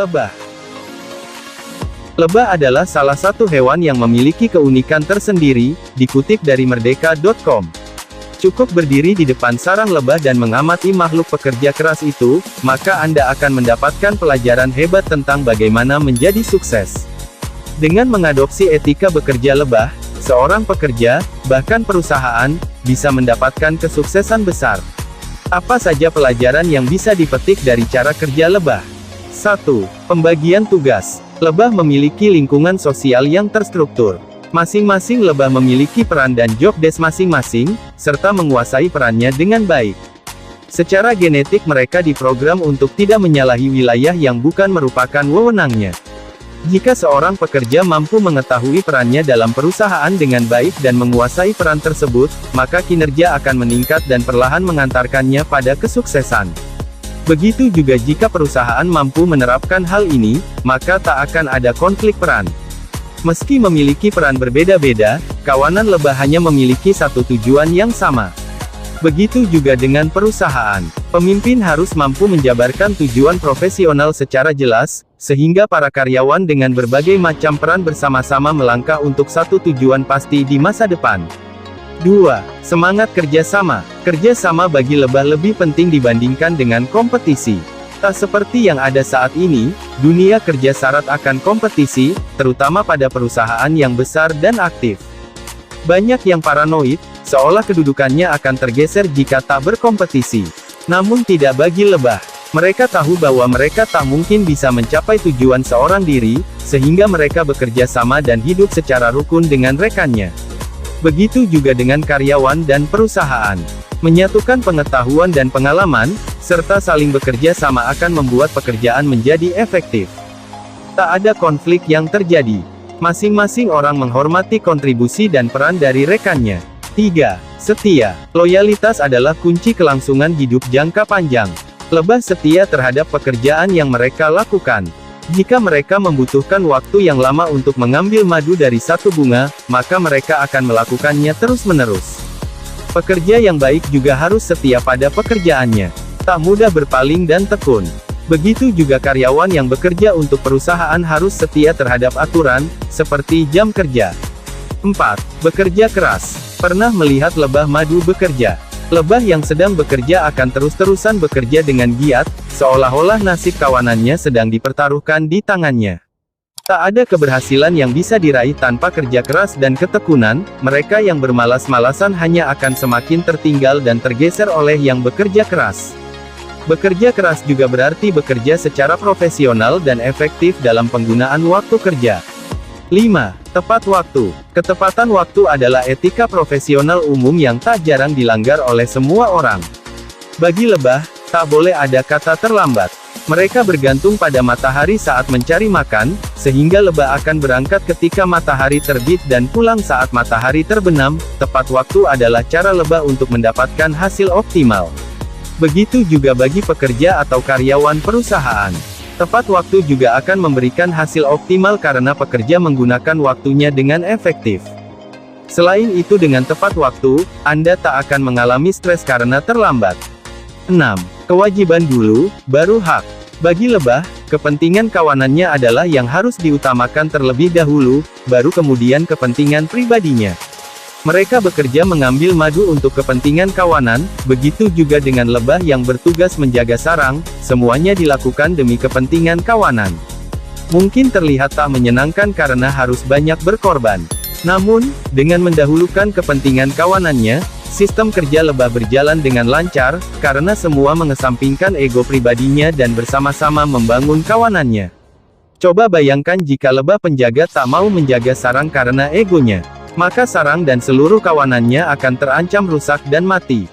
Lebah. Lebah adalah salah satu hewan yang memiliki keunikan tersendiri, dikutip dari merdeka.com. Cukup berdiri di depan sarang lebah dan mengamati makhluk pekerja keras itu, maka Anda akan mendapatkan pelajaran hebat tentang bagaimana menjadi sukses. Dengan mengadopsi etika bekerja lebah, seorang pekerja, bahkan perusahaan, bisa mendapatkan kesuksesan besar. Apa saja pelajaran yang bisa dipetik dari cara kerja lebah? 1. Pembagian tugas. Lebah memiliki lingkungan sosial yang terstruktur. Masing-masing lebah memiliki peran dan job desk masing-masing, serta menguasai perannya dengan baik. Secara genetik mereka diprogram untuk tidak menyalahi wilayah yang bukan merupakan wewenangnya. Jika seorang pekerja mampu mengetahui perannya dalam perusahaan dengan baik dan menguasai peran tersebut, maka kinerja akan meningkat dan perlahan mengantarkannya pada kesuksesan. Begitu juga jika perusahaan mampu menerapkan hal ini, maka tak akan ada konflik peran. Meski memiliki peran berbeda-beda, kawanan lebah hanya memiliki satu tujuan yang sama. Begitu juga dengan perusahaan. Pemimpin harus mampu menjabarkan tujuan profesional secara jelas, sehingga para karyawan dengan berbagai macam peran bersama-sama melangkah untuk satu tujuan pasti di masa depan. 2. Semangat kerjasama. Kerjasama bagi lebah lebih penting dibandingkan dengan kompetisi. Tak seperti yang ada saat ini, dunia kerja syarat akan kompetisi, terutama pada perusahaan yang besar dan aktif. Banyak yang paranoid, seolah kedudukannya akan tergeser jika tak berkompetisi. Namun tidak bagi lebah. Mereka tahu bahwa mereka tak mungkin bisa mencapai tujuan seorang diri, sehingga mereka bekerja sama dan hidup secara rukun dengan rekannya. Begitu juga dengan karyawan dan perusahaan. Menyatukan pengetahuan dan pengalaman, serta saling bekerja sama akan membuat pekerjaan menjadi efektif. Tak ada konflik yang terjadi. Masing-masing orang menghormati kontribusi dan peran dari rekannya. 3. Setia. Loyalitas adalah kunci kelangsungan hidup jangka panjang. Lebah setia terhadap pekerjaan yang mereka lakukan. Jika mereka membutuhkan waktu yang lama untuk mengambil madu dari satu bunga, maka mereka akan melakukannya terus-menerus. Pekerja yang baik juga harus setia pada pekerjaannya. Tak mudah berpaling dan tekun. Begitu juga karyawan yang bekerja untuk perusahaan harus setia terhadap aturan, seperti jam kerja. 4. Bekerja keras. Pernah melihat lebah madu bekerja? Lebah yang sedang bekerja akan terus-terusan bekerja dengan giat, seolah-olah nasib kawanannya sedang dipertaruhkan di tangannya. Tak ada keberhasilan yang bisa diraih tanpa kerja keras dan ketekunan, mereka yang bermalas-malasan hanya akan semakin tertinggal dan tergeser oleh yang bekerja keras. Bekerja keras juga berarti bekerja secara profesional dan efektif dalam penggunaan waktu kerja. 5. Tepat waktu. Ketepatan waktu adalah etika profesional umum yang tak jarang dilanggar oleh semua orang. Bagi lebah, tak boleh ada kata terlambat. Mereka bergantung pada matahari saat mencari makan, sehingga lebah akan berangkat ketika matahari terbit dan pulang saat matahari terbenam. Tepat waktu adalah cara lebah untuk mendapatkan hasil optimal. Begitu juga bagi pekerja atau karyawan perusahaan. Tepat waktu juga akan memberikan hasil optimal karena pekerja menggunakan waktunya dengan efektif. Selain itu dengan tepat waktu, Anda tak akan mengalami stres karena terlambat. 6. Kewajiban dulu, baru hak. Bagi lebah, kepentingan kawanannya adalah yang harus diutamakan terlebih dahulu, baru kemudian kepentingan pribadinya. Mereka bekerja mengambil madu untuk kepentingan kawanan, begitu juga dengan lebah yang bertugas menjaga sarang, semuanya dilakukan demi kepentingan kawanan. Mungkin terlihat tak menyenangkan karena harus banyak berkorban. Namun, dengan mendahulukan kepentingan kawanannya, sistem kerja lebah berjalan dengan lancar, karena semua mengesampingkan ego pribadinya dan bersama-sama membangun kawanannya. Coba bayangkan jika lebah penjaga tak mau menjaga sarang karena egonya. Maka sarang dan seluruh kawanannya akan terancam rusak dan mati.